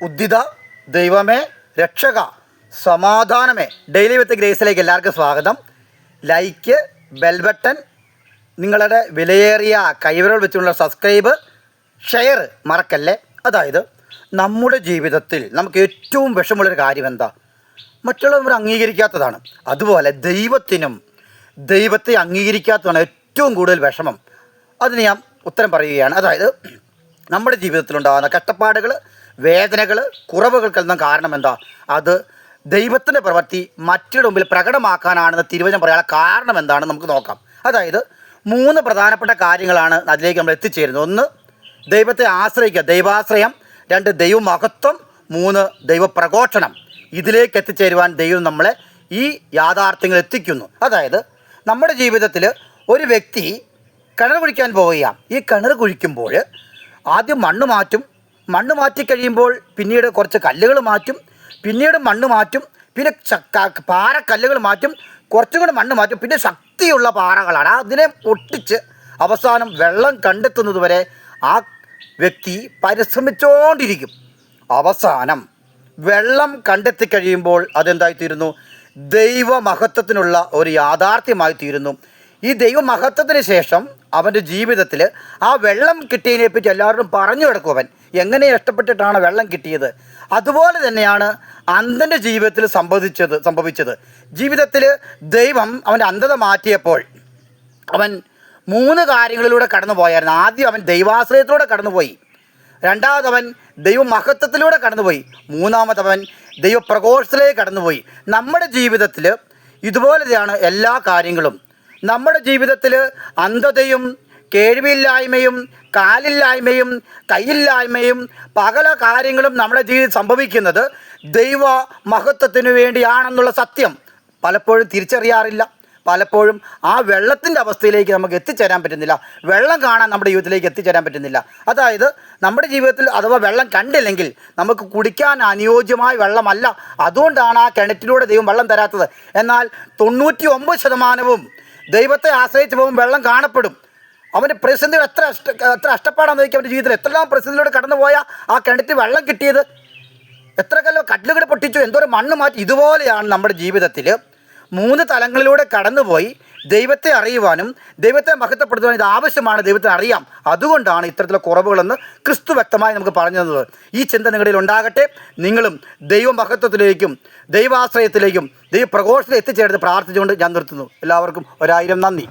ഉദ്ധിത ദൈവമേ രക്ഷക സമാധാനമേ ഡെയിലി വിത്ത് ഗ്രേസിലേക്ക് എല്ലാവർക്കും സ്വാഗതം. ലൈക്ക്, ബെൽ ബട്ടൺ, നിങ്ങളുടെ വിലയേറിയ കൈവിരൽ വെച്ചുള്ള സബ്സ്ക്രൈബ്, ഷെയർ മറക്കല്ലേ. അതായത് നമ്മുടെ ജീവിതത്തിൽ നമുക്ക് ഏറ്റവും വിഷമുള്ളൊരു കാര്യം എന്താ? മറ്റുള്ളവർ അംഗീകരിക്കാത്തതാണ്. അതുപോലെ ദൈവത്തെ അംഗീകരിക്കാത്തതാണ് ഏറ്റവും കൂടുതൽ വിഷമം. അതിന് ഞാൻ ഉത്തരം പറയുകയാണ്. അതായത് നമ്മുടെ ജീവിതത്തിലുണ്ടാകുന്ന കഷ്ടപ്പാടുകൾ, വേദനകൾ, കുറവുകൾക്കെല്ലാം കാരണം എന്താ? അത് ദൈവത്തിൻ്റെ പ്രവൃത്തി മറ്റുള്ള മുമ്പിൽ പ്രകടമാക്കാനാണെന്ന് തിരുവചനം പറയാനുള്ള കാരണം എന്താണെന്ന് നമുക്ക് നോക്കാം. അതായത് 3 പ്രധാനപ്പെട്ട കാര്യങ്ങളാണ് അതിലേക്ക് നമ്മൾ എത്തിച്ചേരുന്നത്. 1, ദൈവത്തെ ആശ്രയിക്കുക, ദൈവാശ്രയം. 2, ദൈവമഹത്വം. 3, ദൈവപ്രഘോഷണം. ഇതിലേക്ക് എത്തിച്ചേരുവാൻ ദൈവം നമ്മളെ ഈ യാഥാർത്ഥ്യങ്ങൾ എത്തിക്കുന്നു. അതായത് നമ്മുടെ ജീവിതത്തിൽ ഒരു വ്യക്തി കിണർ കുഴിക്കാൻ പോവുകയാണ്. ഈ കിണർ കുഴിക്കുമ്പോൾ ആദ്യം മണ്ണ് മാറ്റിക്കഴിയുമ്പോൾ പിന്നീട് കുറച്ച് കല്ലുകൾ മാറ്റും, പിന്നീട് മണ്ണ് മാറ്റും, പിന്നെ പാറക്കല്ലുകൾ മാറ്റും, കുറച്ചും കൂടെ മണ്ണ് മാറ്റും, പിന്നെ ശക്തിയുള്ള പാറകളാണ്. അതിനെ പൊട്ടിച്ച് അവസാനം വെള്ളം കണ്ടെത്തുന്നത് വരെ ആ വ്യക്തി പരിശ്രമിച്ചുകൊണ്ടിരിക്കും. അവസാനം വെള്ളം കണ്ടെത്തി കഴിയുമ്പോൾ അതെന്തായിത്തീരുന്നു? ദൈവമഹത്വത്തിനുള്ള ഒരു യാഥാർത്ഥ്യമായി തീരുന്നു. ഈ ദൈവമഹത്വത്തിന് ശേഷം അവൻ്റെ ജീവിതത്തിൽ ആ വെള്ളം കിട്ടിയതിനെപ്പറ്റി എല്ലാവരും പറഞ്ഞു കിടക്കും. അവൻ എങ്ങനെ ഇഷ്ടപ്പെട്ടിട്ടാണ് വെള്ളം കിട്ടിയത്. അതുപോലെ തന്നെയാണ് അന്ധൻ്റെ ജീവിതത്തിൽ സംഭവിച്ചത്. ജീവിതത്തിൽ ദൈവം അവൻ്റെ അന്ധത മാറ്റിയപ്പോൾ അവൻ 3 കാര്യങ്ങളിലൂടെ കടന്നു പോയായിരുന്നു. ആദ്യം അവൻ ദൈവാശ്രയത്തിലൂടെ കടന്നുപോയി, രണ്ടാമതവൻ ദൈവമഹത്വത്തിലൂടെ കടന്നുപോയി, മൂന്നാമതവൻ ദൈവപ്രഘോഷത്തിലേക്ക് കടന്നുപോയി. നമ്മുടെ ജീവിതത്തിൽ ഇതുപോലെയാണ് എല്ലാ കാര്യങ്ങളും. നമ്മുടെ ജീവിതത്തിൽ അന്ധതയും, കേൾവിയില്ലായ്മയും, കാലില്ലായ്മയും, കൈയില്ലായ്മയും പല കാര്യങ്ങളും നമ്മുടെ ജീവിതത്തിൽ സംഭവിക്കുന്നത് ദൈവ മഹത്വത്തിനു വേണ്ടിയാണെന്നുള്ള സത്യം പലപ്പോഴും തിരിച്ചറിയാറില്ല. പലപ്പോഴും ആ വെള്ളത്തിൻ്റെ അവസ്ഥയിലേക്ക് നമുക്ക് എത്തിച്ചേരാൻ പറ്റുന്നില്ല. വെള്ളം കാണാൻ നമ്മുടെ ജീവിതത്തിലേക്ക് എത്തിച്ചേരാൻ പറ്റുന്നില്ല. അതായത് നമ്മുടെ ജീവിതത്തിൽ അഥവാ വെള്ളം കണ്ടില്ലെങ്കിൽ നമുക്ക് കുടിക്കാൻ അനുയോജ്യമായ വെള്ളമല്ല. അതുകൊണ്ടാണ് ആ കിണറ്റിലൂടെ ദൈവം വെള്ളം തരാത്തത്. എന്നാൽ 99% ദൈവത്തെ ആശ്രയിച്ച് പോകുമ്പോൾ വെള്ളം കാണപ്പെടും. അവൻ്റെ പ്രതിസന്ധികൾ എത്ര കഷ്ടപ്പാടാന്ന് നോക്കി. അവൻ്റെ ജീവിതത്തിൽ എത്രയെല്ലാം പ്രതിസന്ധിയിലൂടെ കടന്നു പോയാൽ ആ കിണറ്റിൽ വെള്ളം കിട്ടിയത്. എത്ര കല്ലുകൾ പൊട്ടിച്ചു, എന്തോരം മണ്ണ് മാറ്റി. ഇതുപോലെയാണ് നമ്മുടെ ജീവിതത്തിൽ 3 തലങ്ങളിലൂടെ കടന്നുപോയി ദൈവത്തെ അറിയുവാനും ദൈവത്തെ മഹത്വപ്പെടുത്തുവാനും ഇത് ആവശ്യമാണ്. ദൈവത്തെ അറിയാം. അതുകൊണ്ടാണ് ഇത്തരത്തിലുള്ള കുറവുകളെന്ന് ക്രിസ്തു വ്യക്തമായി നമുക്ക് പറഞ്ഞു തന്നത്. ഈ ചിന്ത നിങ്ങളിൽ ഉണ്ടാകട്ടെ. നിങ്ങളും ദൈവമഹത്വത്തിലേക്കും ദൈവാശ്രയത്തിലേക്കും ദൈവപ്രഘോഷത്തിൽ എത്തിച്ചേർന്ന് പ്രാർത്ഥിച്ചുകൊണ്ട് ഞാൻ നിർത്തുന്നു. എല്ലാവർക്കും 1000 നന്ദി.